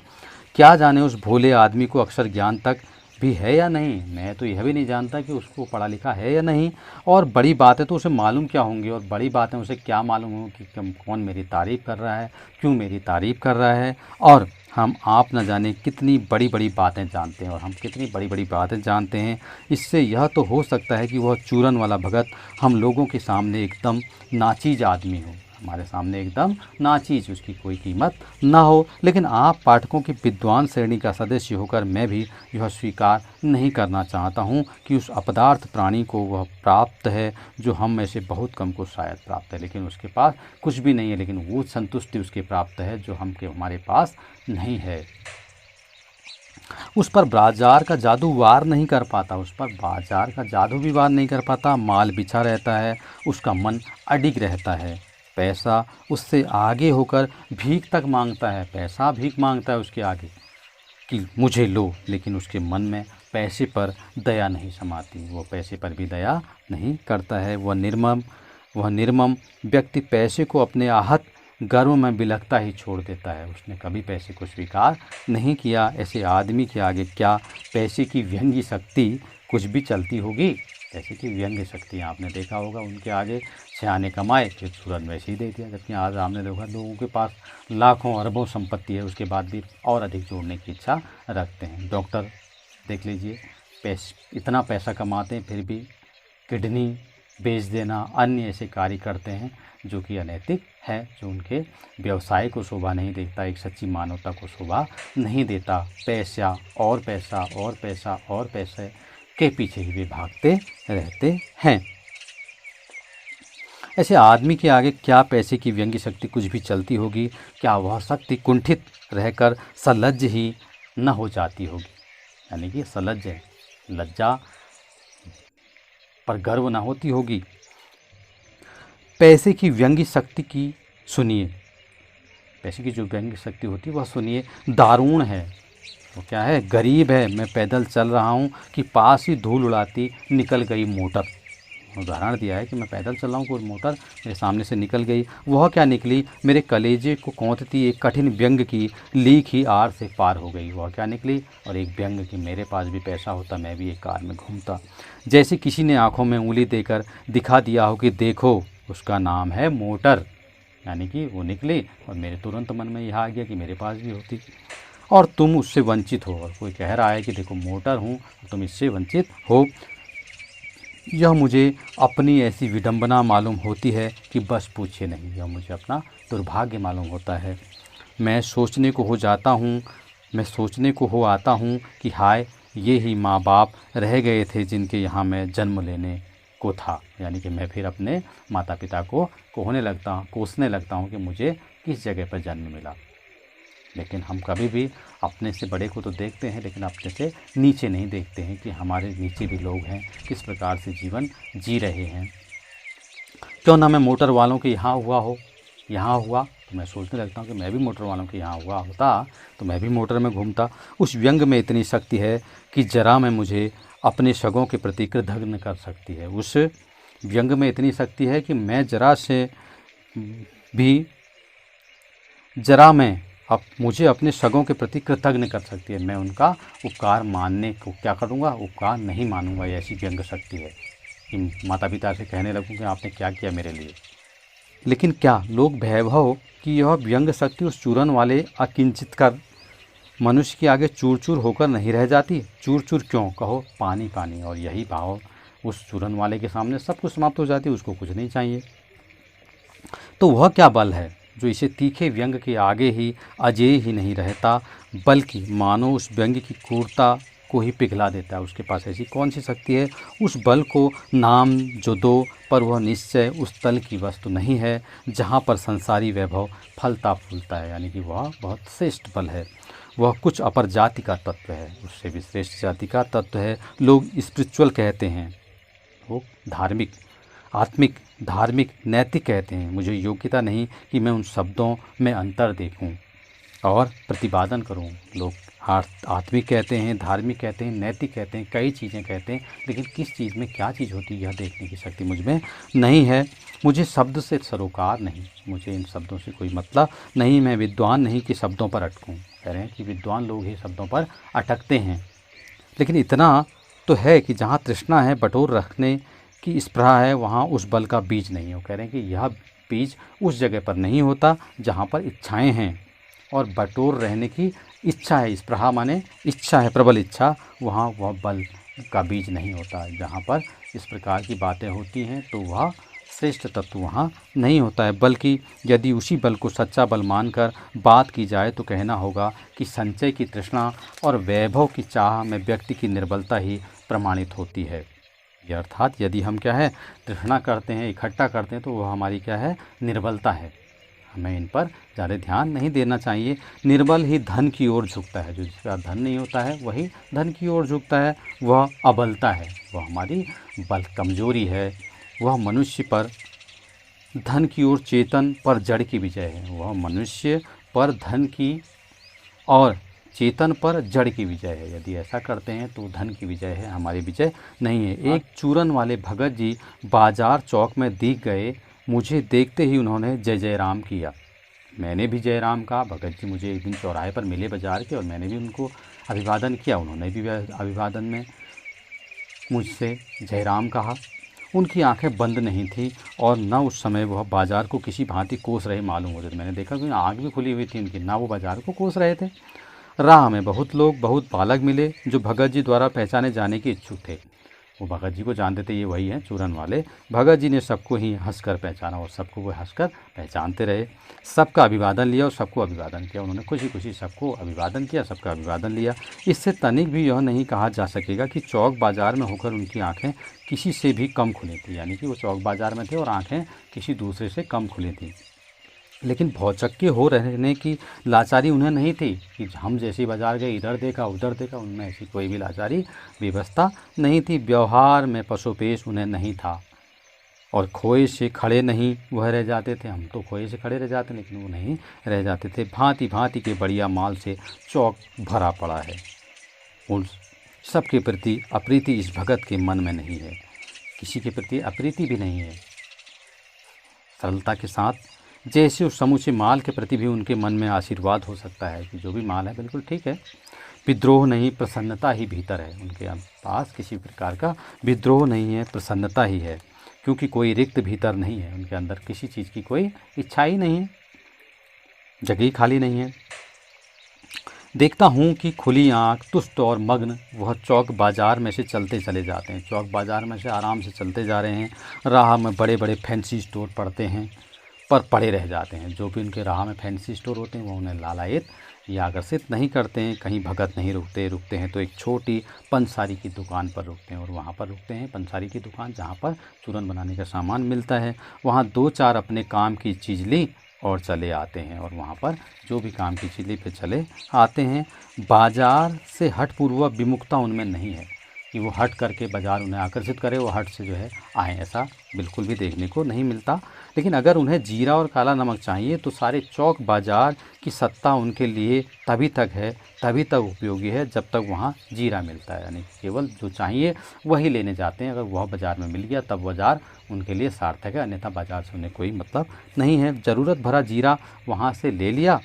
S1: क्या जाने उस भोले आदमी को अक्षर ज्ञान तक भी है या नहीं, मैं तो यह भी नहीं जानता कि उसको पढ़ा लिखा है या नहीं। और बड़ी बात है तो उसे मालूम क्या होंगी, और बड़ी बात है उसे क्या मालूम हो कि कौन मेरी तारीफ़ कर रहा है, क्यों मेरी तारीफ़ कर रहा है। और हम आप न जाने कितनी बड़ी बड़ी बातें जानते हैं, और हम कितनी बड़ी बड़ी बातें जानते हैं। इससे यह तो हो सकता है कि वह चूरन वाला भगत हम लोगों के सामने एकदम नाचीज आदमी हो, हमारे सामने एकदम नाचीज, उसकी कोई कीमत ना हो। लेकिन आप पाठकों की विद्वान श्रेणी का सदस्य होकर मैं भी यह स्वीकार नहीं करना चाहता हूँ कि उस अपदार्थ प्राणी को वह प्राप्त है जो हम में से बहुत कम को शायद प्राप्त है, लेकिन उसके पास कुछ भी नहीं है, लेकिन वो संतुष्टि उसके प्राप्त है जो हमारे पास नहीं है। उस पर बाजार का जादू वार नहीं कर पाता, उस पर बाजार का जादू भी वार नहीं कर पाता। माल बिछा रहता है, उसका मन अडिग रहता है। पैसा उससे आगे होकर भीख तक मांगता है, पैसा भीख मांगता है उसके आगे कि मुझे लो, लेकिन उसके मन में पैसे पर दया नहीं समाती, वो पैसे पर भी दया नहीं करता है। वह निर्मम व्यक्ति पैसे को अपने आहत गर्व में बिलखता ही छोड़ देता है, उसने कभी पैसे को स्वीकार नहीं किया। ऐसे आदमी के आगे क्या पैसे की व्यंग्य शक्ति कुछ भी चलती होगी? पैसे की व्यंग्य शक्ति आपने देखा होगा, उनके आगे सियाने कमाए फिर तुरंत वैसे ही दे दिया। जबकि आज आपने देखा लोगों के पास लाखों अरबों संपत्ति है, उसके बाद भी और अधिक जोड़ने की इच्छा रखते हैं। डॉक्टर देख लीजिए, इतना पैसा कमाते हैं फिर भी किडनी बेच देना, अन्य ऐसे कार्य करते हैं जो कि अनैतिक है, जो उनके व्यवसाय को शोभा नहीं देता, एक सच्ची मानवता को शोभा नहीं देता। पैसा और पैसा और पैसा और पैसे के पीछे ही वे भागते रहते हैं। ऐसे आदमी के आगे क्या पैसे की व्यंग्य शक्ति कुछ भी चलती होगी? क्या वह शक्ति कुंठित रहकर सलज्ज ही न हो जाती होगी? यानी कि सलज्ज है, लज्जा पर गर्व ना होती होगी। पैसे की व्यंग्य शक्ति की सुनिए, पैसे की जो व्यंग्य शक्ति होती है वह सुनिए, दारुण है। वो क्या है? गरीब है, मैं पैदल चल रहा हूँ कि पास ही धूल उड़ाती निकल गई मोटर। उदाहरण दिया है कि मैं पैदल चल रहा हूँ, कोई मोटर मेरे सामने से निकल गई। वह क्या निकली? मेरे कलेजे को कौंधती एक कठिन व्यंग की लीक ही आड़ से पार हो गई। वह क्या निकली? और एक व्यंग कि मेरे पास भी पैसा होता, मैं भी एक कार में घूमता। जैसे किसी ने आंखों में उंगली देकर दिखा दिया हो कि देखो उसका नाम है मोटर। यानी कि वो निकली और मेरे तुरंत मन में यह आ गया कि मेरे पास भी होती, और तुम उससे वंचित हो। और कोई कह रहा है कि देखो मोटर हूँ, तुम इससे वंचित हो। यह मुझे अपनी ऐसी विडंबना मालूम होती है कि बस पूछिए नहीं। यह मुझे अपना दुर्भाग्य मालूम होता है। मैं सोचने को हो आता हूँ कि हाय, ये ही माँ बाप रह गए थे जिनके यहाँ मैं जन्म लेने को था। यानी कि मैं फिर अपने माता पिता को कोसने लगता हूँ कि मुझे किस जगह पर जन्म मिला। लेकिन हम कभी भी अपने से बड़े को तो देखते हैं, लेकिन अपने से नीचे नहीं देखते हैं कि हमारे नीचे भी लोग हैं, किस प्रकार से जीवन जी रहे हैं। क्यों ना मैं मोटर वालों के यहाँ हुआ तो मैं सोचने लगता हूँ कि मैं भी मोटर वालों के यहाँ हुआ होता तो मैं भी मोटर में घूमता। उस व्यंग में इतनी शक्ति है कि जरा में मुझे अपने सगों के प्रति कृतघ्न कर सकती है। उस व्यंग में इतनी शक्ति है कि मैं मुझे अपने सगों के प्रति कृतज्ञ कर सकती है। मैं उनका उपकार मानने को क्या करूँगा? उपकार नहीं मानूंगा। ऐसी व्यंग शक्ति है कि माता पिता से कहने लगूँ कि आपने क्या किया मेरे लिए। लेकिन क्या लोग वैभव की यह व्यंग शक्ति उस चूरन वाले अकिंचित कर मनुष्य के आगे चूर चूर होकर नहीं रह जाती? चूर चूर क्यों कहो, पानी पानी। और यही भाव उस चूरन वाले के सामने सब कुछ समाप्त हो जाती है, उसको कुछ नहीं चाहिए। तो वह क्या बल है जो इसे तीखे व्यंग के आगे ही अजेय ही नहीं रहता, बल्कि मानो उस व्यंग की क्रूरता को ही पिघला देता है? उसके पास ऐसी कौन सी शक्ति है? उस बल को नाम जो दो, पर वह निश्चय उस तल की वस्तु नहीं है जहाँ पर संसारी वैभव फलता फूलता है। यानी कि वह बहुत श्रेष्ठ बल है, वह कुछ अपर जाति का तत्व है, उससे भी श्रेष्ठ जाति का तत्व है। लोग स्पिरिचुअल कहते हैं, को धार्मिक, आत्मिक, धार्मिक, नैतिक कहते हैं। मुझे योग्यता नहीं कि मैं उन शब्दों में अंतर देखूं और प्रतिपादन करूं। लोग आत्मिक कहते हैं, धार्मिक कहते हैं, नैतिक कहते हैं, कई चीज़ें कहते हैं, लेकिन किस चीज़ में क्या चीज़ होती है यह देखने की शक्ति मुझ में नहीं है। मुझे शब्द से सरोकार नहीं, मुझे इन शब्दों से कोई मतलब नहीं। मैं विद्वान नहीं कि शब्दों पर अटकूं। कह रहे हैं कि विद्वान लोग ही शब्दों पर अटकते हैं। लेकिन इतना तो है कि जहाँ तृष्णा है, बटोर रखने की स्पृहा है, वहाँ उस बल का बीज नहीं है। वो कह रहे हैं कि यह बीज उस जगह पर नहीं होता जहाँ पर इच्छाएं हैं और बटोर रहने की इच्छा है। स्पृहा माने इच्छा है, प्रबल इच्छा, वहाँ वह बल का बीज नहीं होता। जहाँ पर इस प्रकार की बातें होती हैं तो वह श्रेष्ठ तत्व वहाँ नहीं होता है। बल्कि यदि उसी बल को सच्चा बल मानकर बात की जाए तो कहना होगा कि संचय की तृष्णा और वैभव की चाह में व्यक्ति की निर्बलता ही प्रमाणित होती है। ये अर्थात यदि हम क्या है तृष्णा करते हैं, इकट्ठा करते हैं, तो वह हमारी क्या है, निर्बलता है। हमें इन पर ज़्यादा ध्यान नहीं देना चाहिए। निर्बल ही धन की ओर झुकता है। जो जिसका धन नहीं होता है वही धन की ओर झुकता है, वह अबलता है, वह हमारी बल कमजोरी है। वह मनुष्य पर धन की ओर चेतन पर जड़ की विजय है। वह मनुष्य पर धन की और चेतन पर जड़ की विजय है। यदि ऐसा करते हैं तो धन की विजय है, हमारी विजय नहीं है। एक चूरन वाले भगत जी बाजार चौक में दिख गए। मुझे देखते ही उन्होंने जय जय राम किया। मैंने भी जय राम कहा। भगत जी मुझे एक दिन चौराहे पर मिले बाजार के और मैंने भी उनको अभिवादन किया। उन्होंने भी अभिवादन में मुझसे जय राम कहा। उनकी आंखें बंद नहीं थी और न उस समय वह बाजार को किसी भांति कोस रहे मालूम होते थे। मैंने देखा कि आँख भी खुली हुई थी उनकी, ना वो बाजार को कोस रहे थे। राह में बहुत लोग, बहुत बालक मिले जो भगत जी द्वारा पहचाने जाने के इच्छुक थे। वो भगत जी को जानते थे, ये वही हैं चूरन वाले। भगत जी ने सबको ही हंसकर पहचाना और सबको वो हंसकर पहचानते रहे। सबका अभिवादन लिया और सबको अभिवादन किया। उन्होंने खुशी खुशी सबको अभिवादन किया, सबका अभिवादन लिया। इससे तनिक भी यह नहीं कहा जा सकेगा कि चौक बाजार में होकर उनकी आँखें किसी से भी कम खुली थी। यानी कि वो चौक बाजार में थे और आँखें किसी दूसरे से कम खुली थी। लेकिन भौचक्के हो रहने की लाचारी उन्हें नहीं थी कि हम जैसे बाजार गए, इधर देखा उधर देखा। उनमें ऐसी कोई भी लाचारी व्यवस्था नहीं थी। व्यवहार में पशुपेश उन्हें नहीं था और खोए से खड़े नहीं वह रह जाते थे। हम तो खोए से खड़े रह जाते, लेकिन वो नहीं रह जाते थे। भांति भांति के बढ़िया माल से चौक भरा पड़ा है। उन सबके प्रति अप्रीति इस भगत के मन में नहीं है, किसी के प्रति अप्रीति भी नहीं है। सरलता के साथ जैसे उस समूचे माल के प्रति भी उनके मन में आशीर्वाद हो सकता है कि जो भी माल है बिल्कुल ठीक है। विद्रोह नहीं, प्रसन्नता ही भीतर है। उनके पास किसी प्रकार का विद्रोह नहीं है, प्रसन्नता ही है, क्योंकि कोई रिक्त भीतर नहीं है। उनके अंदर किसी चीज़ की कोई इच्छा ही नहीं है, जगह ही खाली नहीं है। देखता हूँ कि खुली आँख, तुष्ट और मग्न वह चौक बाज़ार में से चलते चले जाते हैं। चौक बाज़ार में से आराम से चलते जा रहे हैं। राह में बड़े बड़े फैंसी स्टोर पड़ते हैं पर पड़े रह जाते हैं। जो भी उनके राह में फैंसी स्टोर होते हैं वो उन्हें लालायित या आकर्षित नहीं करते हैं। कहीं भगत नहीं रुकते हैं तो एक छोटी पंसारी की दुकान पर रुकते हैं और वहाँ पर रुकते हैं। पंसारी की दुकान जहाँ पर चूरन बनाने का सामान मिलता है। वहाँ दो चार अपने काम की चीज़ ली और चले आते हैं और वहाँ पर जो भी काम की चीज़ ली फिर चले आते हैं। बाजार से हठपूर्वक विमुखता उनमें नहीं है कि वो हट करके बाज़ार उन्हें आकर्षित करे, वो हट से जो है आए, ऐसा बिल्कुल भी देखने को नहीं मिलता। लेकिन अगर उन्हें जीरा और काला नमक चाहिए तो सारे चौक बाज़ार की सत्ता उनके लिए तभी तक उपयोगी है जब तक वहाँ जीरा मिलता है। यानी केवल जो चाहिए वही लेने जाते हैं। अगर वह बाज़ार में मिल गया तब बाज़ार उनके लिए सार्थक है, अन्यथा बाज़ार से उन्हें कोई मतलब नहीं है। ज़रूरत भरा जीरा वहाँ से ले लिया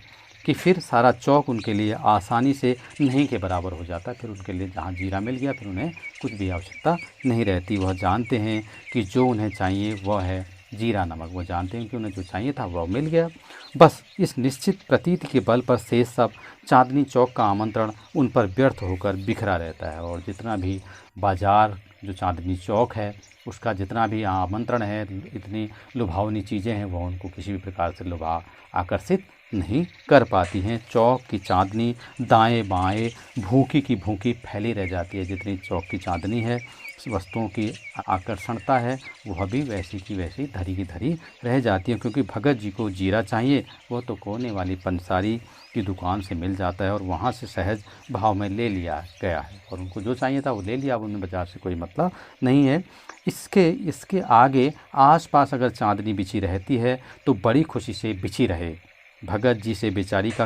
S1: कि फिर सारा चौक उनके लिए आसानी से नहीं के बराबर हो जाता। फिर उनके लिए जहाँ जीरा मिल गया फिर उन्हें कुछ भी आवश्यकता नहीं रहती। वह जानते हैं कि जो उन्हें चाहिए वह है जीरा नमक। वो जानते हैं कि उन्हें जो चाहिए था वह मिल गया। बस इस निश्चित प्रतीति के बल पर शेष सब चांदनी चौक का आमंत्रण उन पर व्यर्थ होकर बिखरा रहता है। और जितना भी बाज़ार जो चांदनी चौक है उसका जितना भी आमंत्रण है, इतनी लुभावनी चीज़ें हैं, वह उनको किसी भी प्रकार से आकर्षित नहीं कर पाती हैं। चौक की चांदनी दाएं बाएं भूखी की भूखी फैली रह जाती है। जितनी चौक की चांदनी है वस्तुओं की आकर्षणता है वह भी वैसी की वैसी धरी की धरी रह जाती है, क्योंकि भगत जी को जीरा चाहिए वो तो कोने वाली पंसारी की दुकान से मिल जाता है और वहाँ से सहज भाव में ले लिया गया है, और उनको जो चाहिए था वो ले लिया। अब उन्हें बाजार से कोई मतलब नहीं है। इसके आगे आसपास अगर चांदनी बिछी रहती है तो बड़ी खुशी से बिछी रहे। भगत जी से बेचारी का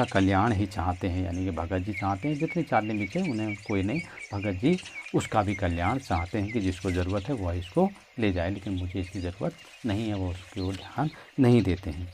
S1: कल्याण ही चाहते हैं, यानी कि भगत जी चाहते हैं जितनी चांदनी बिछे उन्हें कोई नहीं, भगत जी उसका भी कल्याण चाहते हैं कि जिसको ज़रूरत है वह इसको ले जाए, लेकिन मुझे इसकी ज़रूरत नहीं है, वो उसकी ओर ध्यान नहीं देते हैं।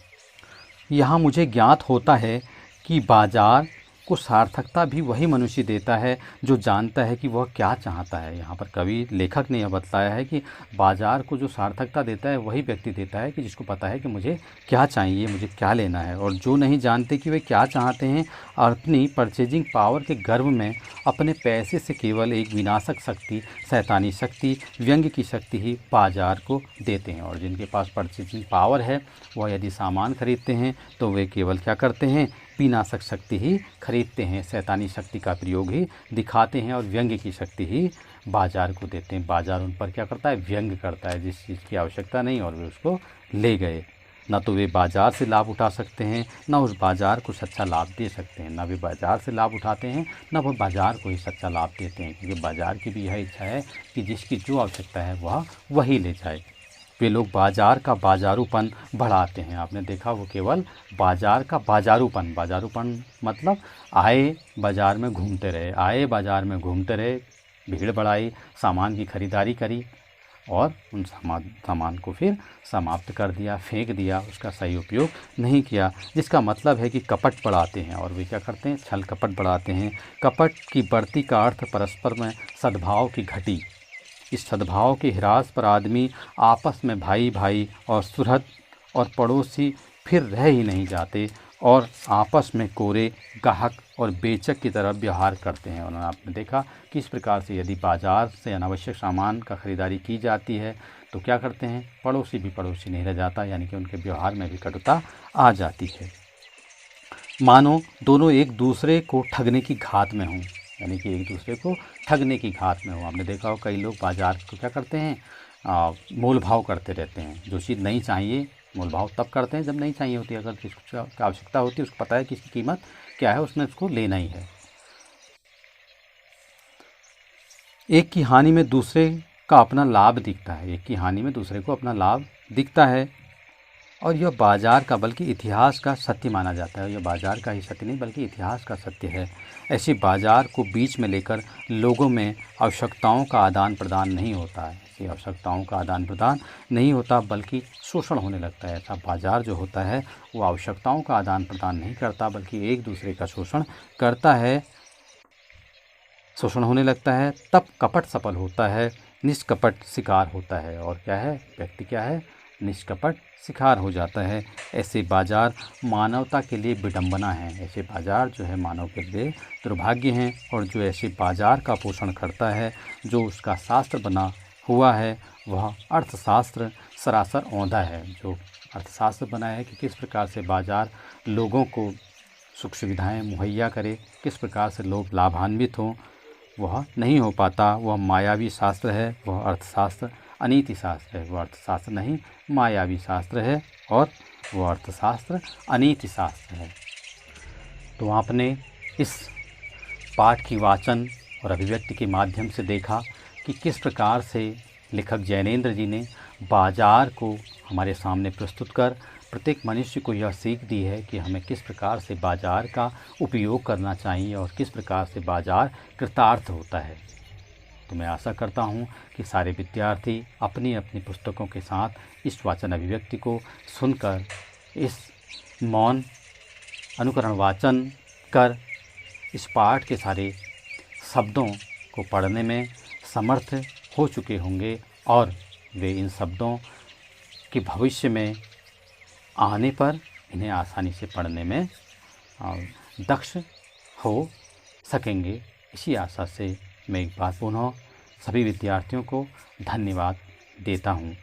S1: यहाँ मुझे ज्ञात होता है कि बाजार को सार्थकता भी वही मनुष्य देता है जो जानता है कि वह क्या चाहता है। यहाँ पर कवि लेखक ने यह बतलाया है कि बाजार को जो सार्थकता देता है वही व्यक्ति देता है कि जिसको पता है कि मुझे क्या चाहिए, मुझे क्या लेना है, और जो नहीं जानते कि वे क्या चाहते हैं और अपनी परचेजिंग पावर के गर्व में अपने पैसे से केवल एक विनाशक शक्ति, शैतानी शक्ति, व्यंग्य की शक्ति ही बाजार को देते हैं। और जिनके पास परचेजिंग पावर है वह यदि सामान खरीदते हैं तो वे केवल क्या करते हैं, विनाशक शक्ति ही खरीदते हैं, शैतानी शक्ति का प्रयोग ही दिखाते हैं और व्यंग्य की शक्ति ही बाजार को देते हैं। बाजार उन पर क्या करता है, व्यंग्य करता है जिस चीज़ की आवश्यकता नहीं और वे उसको ले गए। न तो वे बाजार से लाभ उठा सकते हैं, न उस बाजार को सच्चा लाभ दे सकते हैं। न वे बाजार से लाभ उठाते हैं, न वो बाजार को ही सच्चा लाभ देते हैं, क्योंकि बाजार की भी यह इच्छा है कि जिसकी जो आवश्यकता है वह वही ले जाए। वे लोग बाजार का बाजारूपन बढ़ाते हैं। आपने देखा वो केवल बाजार का बाजारूपन मतलब आए बाज़ार में घूमते रहे, भीड़ बढ़ाई, सामान की खरीदारी करी और उन सामान को फिर समाप्त कर दिया, फेंक दिया, उसका सही उपयोग नहीं किया, जिसका मतलब है कि कपट बढ़ाते हैं। और वे क्या करते हैं, छल कपट बढ़ाते हैं। कपट की बढ़ती का अर्थ परस्पर में सद्भाव की घटी। इस सद्भाव के हिरास पर आदमी आपस में भाई भाई और सुहृद और पड़ोसी फिर रह ही नहीं जाते और आपस में कोरे गाहक और बेचक की तरह व्यवहार करते हैं। और आपने देखा कि इस प्रकार से यदि बाज़ार से अनावश्यक सामान का खरीदारी की जाती है तो क्या करते हैं, पड़ोसी भी पड़ोसी नहीं रह जाता, यानी कि उनके व्यवहार में भी कटुता आ जाती है। मानो दोनों एक दूसरे को ठगने की घात में हों, यानी कि एक दूसरे को ठगने की घात में हो। आपने देखा हो कई लोग बाज़ार को क्या करते हैं, मोल भाव करते रहते हैं। जो चीज़ नहीं चाहिए मोल भाव तब करते हैं जब नहीं चाहिए होती, अगर जिसको आवश्यकता होती है उसको पता है कि इसकी कीमत क्या है, उसने उसको लेना ही है। एक की हानि में दूसरे का अपना लाभ दिखता है, और यह बाज़ार का बल्कि इतिहास का सत्य माना जाता है। यह बाज़ार का ही सत्य नहीं बल्कि इतिहास का सत्य है। ऐसे बाज़ार को बीच में लेकर लोगों में आवश्यकताओं का आदान प्रदान नहीं होता, बल्कि शोषण होने लगता है। ऐसा बाज़ार जो होता है वो आवश्यकताओं का आदान प्रदान नहीं करता बल्कि एक दूसरे का शोषण करता है, शोषण होने लगता है। तब कपट सफल होता है, निष्कपट शिकार होता है। और क्या है, व्यक्ति क्या है, निष्कपट शिकार हो जाता है। ऐसे बाज़ार मानवता के लिए विडंबना है, ऐसे बाज़ार जो है मानव के लिए दुर्भाग्य हैं। और जो ऐसे बाज़ार का पोषण करता है, जो उसका शास्त्र बना हुआ है वह अर्थशास्त्र सरासर औंधा है। जो अर्थशास्त्र बना है कि किस प्रकार से बाज़ार लोगों को सुख सुविधाएँ मुहैया करे, किस प्रकार से लोग लाभान्वित हों, वह नहीं हो पाता। वह मायावी शास्त्र है, वह अर्थशास्त्र अनीति शास्त्र है। वह अर्थशास्त्र नहीं मायावी शास्त्र है और वह अर्थशास्त्र अनीति शास्त्र है। तो आपने इस पाठ की वाचन और अभिव्यक्ति के माध्यम से देखा कि किस प्रकार से लेखक जैनेंद्र जी ने बाज़ार को हमारे सामने प्रस्तुत कर प्रत्येक मनुष्य को यह सीख दी है कि हमें किस प्रकार से बाज़ार का उपयोग करना चाहिए और किस प्रकार से बाज़ार कृतार्थ होता है। तो मैं आशा करता हूँ कि सारे विद्यार्थी अपनी अपनी पुस्तकों के साथ इस वाचन अभिव्यक्ति को सुनकर इस मौन अनुकरण वाचन कर इस पाठ के सारे शब्दों को पढ़ने में समर्थ हो चुके होंगे और वे इन शब्दों के भविष्य में आने पर इन्हें आसानी से पढ़ने में दक्ष हो सकेंगे। इसी आशा से मैं एक बार पुनः सभी विद्यार्थियों को धन्यवाद देता हूँ।